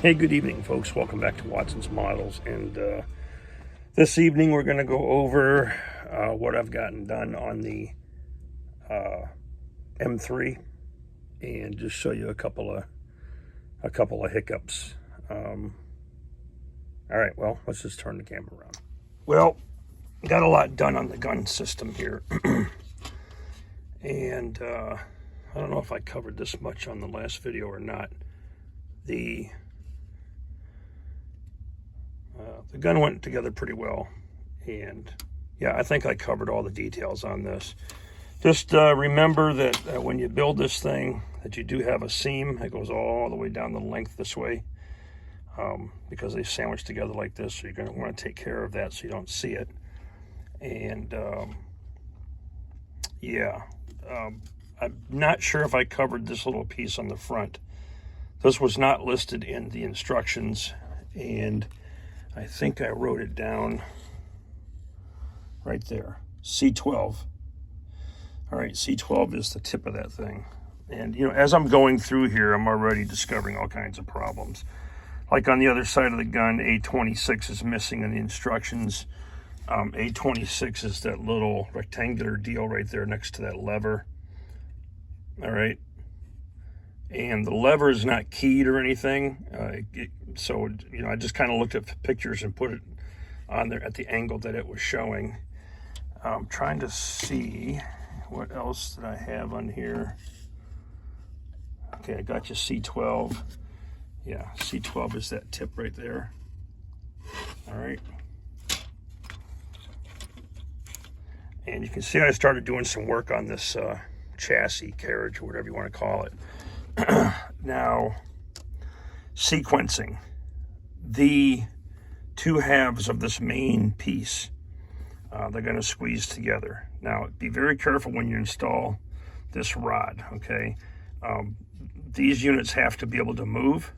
Hey, good evening, folks. Welcome back to Watson's Models. And this evening we're going to go over what I've gotten done on the M3 and just show you a couple of hiccups. All right, well, let's just turn the camera around. Well, got a lot done on the gun system here. And I don't know if I covered this much on the last video or not. The gun went together pretty well, and yeah, I think I covered all the details on this. Just remember that when you build this thing, that you do have a seam that goes all the way down the length this way, because they sandwich together like this, so you're going to want to take care of that so you don't see it. And yeah, I'm not sure if I covered this little piece on the front. This was not listed in the instructions, and I think I wrote it down right there, C12. All right, C12 is the tip of that thing. And, you know, as I'm going through here, I'm already discovering all kinds of problems. Like on the other side of the gun, A26 is missing in the instructions. A26 is that little rectangular deal right there next to that lever. All right. And the lever is not keyed or anything. So, you know, I just kind of looked at the pictures and put it on there at the angle that it was showing. I'm trying to see what else that I have on here. Okay, I got you C12. Yeah, C12 is that tip right there. All right. And you can see I started doing some work on this chassis, carriage, or whatever you want to call it. Now, sequencing. The two halves of this main piece, they're going to squeeze together. Now, be very careful when you install this rod, okay? These units have to be able to move,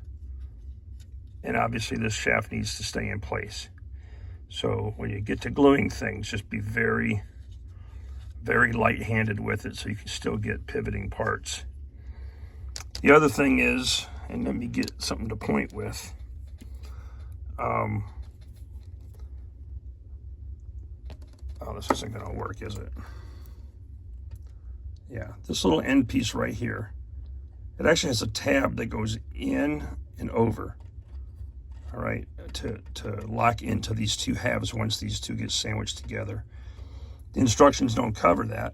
and obviously this shaft needs to stay in place. So when you get to gluing things, just be very, very light-handed with it so you can still get pivoting parts. The other thing is, and let me get something to point with, oh, this isn't going to work, is it? Yeah, this little end piece right here, it actually has a tab that goes in and over, all right, to lock into these two halves once these two get sandwiched together. The instructions don't cover that,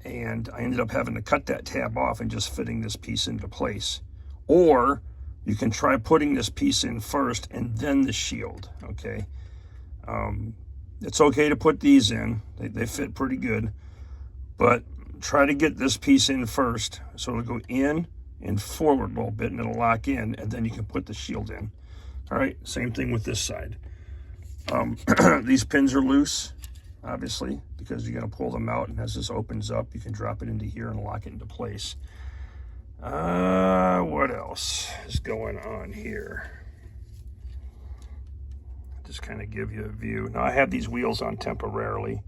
and I ended up having to cut that tab off and just fitting this piece into place. Or you can try putting this piece in first and then the shield, okay? It's okay to put these in. They fit pretty good, but try to get this piece in first so it'll go in and forward a little bit and it'll lock in, and then you can put the shield in. All right, same thing with this side. These pins are loose, obviously, because you're going to pull them out, and as this opens up, you can drop it into here and lock it into place. What else is going on here? Just kind of give you a view. Now, I have these wheels on temporarily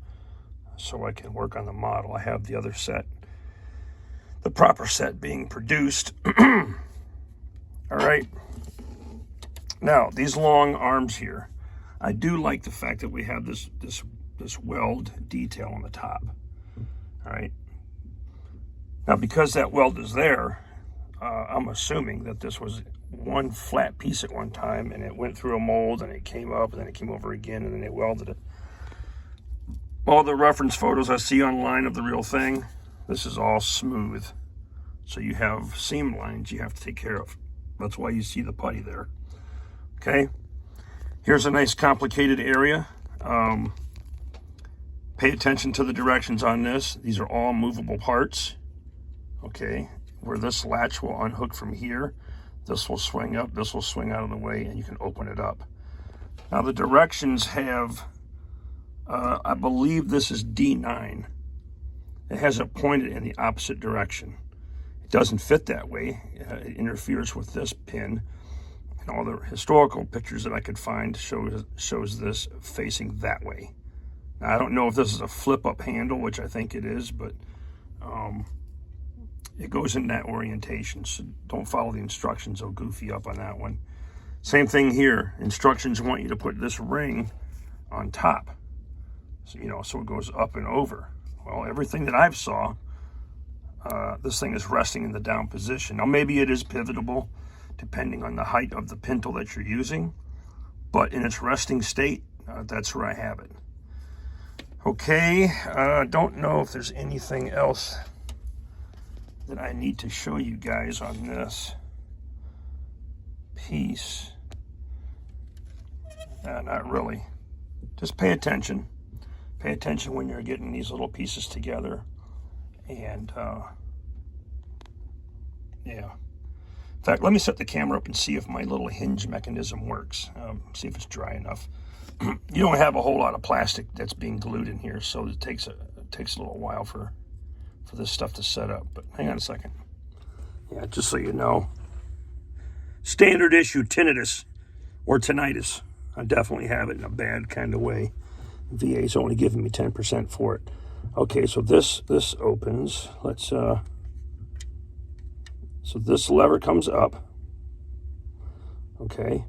so I can work on the model. I have the other set, the proper set, being produced. All right. Now, these long arms here, I do like the fact that we have this weld detail on the top. All right. Now, because that weld is there, I'm assuming that this was one flat piece at one time, and it went through a mold, and it came up, and then it came over again, and then they welded it. All the reference photos I see online of the real thing, this is all smooth. So you have seam lines you have to take care of. That's why you see the putty there. Okay. Here's a nice complicated area. Pay attention to the directions on this. These are all movable parts. Okay, where this latch will unhook from here, this will swing up, this will swing out of the way, and you can open it up. Now the directions have, I believe this is D9. It has it pointed in the opposite direction. It doesn't fit that way. It interferes with this pin. And all the historical pictures that I could find shows this facing that way. Now, I don't know if this is a flip-up handle, which I think it is, but it goes in that orientation, so don't follow the instructions. They'll goof you up on that one. Same thing here. Instructions want you to put this ring on top, so, so it goes up and over. Well, everything that I've saw, this thing is resting in the down position. Now, maybe it is pivotable depending on the height of the pintle that you're using, but in its resting state, that's where I have it. Okay, don't know if there's anything else that I need to show you guys on this piece. Not really. Just pay attention. Pay attention when you're getting these little pieces together. And, yeah. In fact, let me set the camera up and see if my little hinge mechanism works. See if it's dry enough. You don't have a whole lot of plastic that's being glued in here, so it takes a little while for this stuff to set up. But hang on a second. Yeah, just so you know. Standard issue tinnitus or tinnitus. I definitely have it in a bad kind of way. VA's only giving me 10% for it. Okay, so this opens. Let's so this lever comes up. Okay.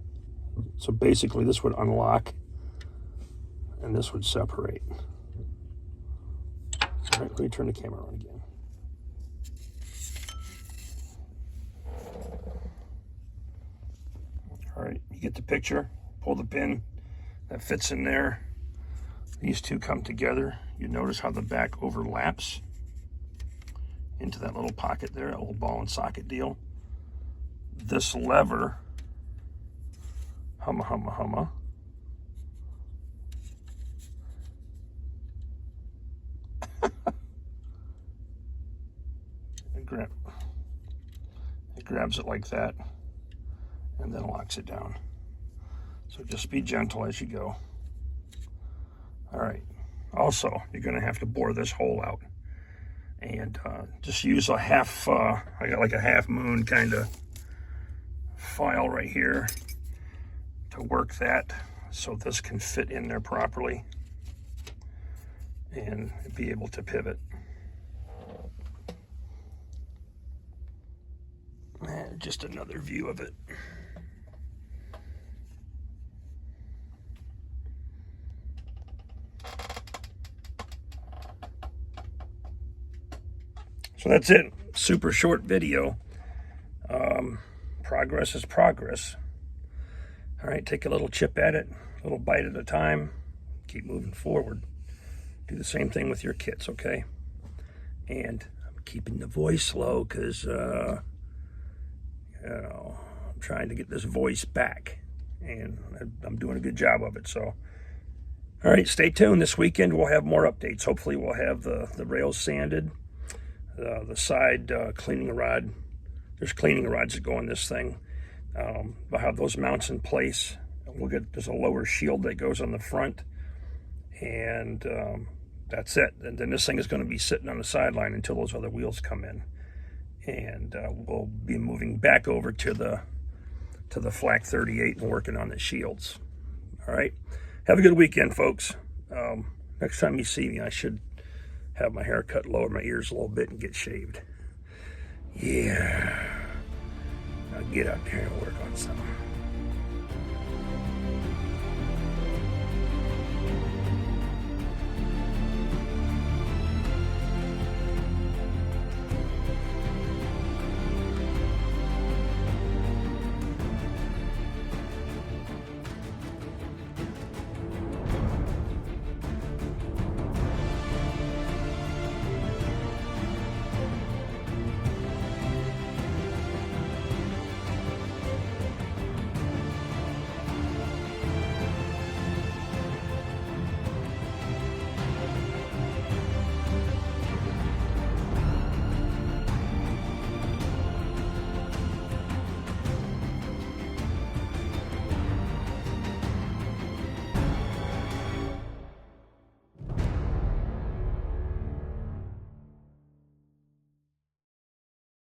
So basically this would unlock and this would separate. All right, let me turn the camera on again. All right, you get the picture. Pull the pin that fits in there. These two come together. You notice how the back overlaps into that little pocket there, a little ball and socket deal. This lever, humma. It grabs it like that and then locks it down. So just be gentle as you go. All right. Also, you're going to have to bore this hole out. And just use a half, I got like a half moon kind of file right here to work that so this can fit in there properly and be able to pivot. And just another view of it. So that's it. Super short video. Progress is progress. All right, take a little chip at it, a little bite at a time. Keep moving forward. Do the same thing with your kits, okay? And I'm keeping the voice low because, I'm trying to get this voice back. And I'm doing a good job of it, so. All right, stay tuned. This weekend we'll have more updates. Hopefully we'll have the rails sanded. The side cleaning rod, there's cleaning rods that go on this thing. We'll have those mounts in place. There's a lower shield that goes on the front, and that's it. And then this thing is going to be sitting on the sideline until those other wheels come in, and we'll be moving back over to the Flak 38 and working on the shields. All right, have a good weekend, folks. Next time you see me, I should have my hair cut, lower my ears a little bit, and get shaved. Yeah. I'll get out there and work on something.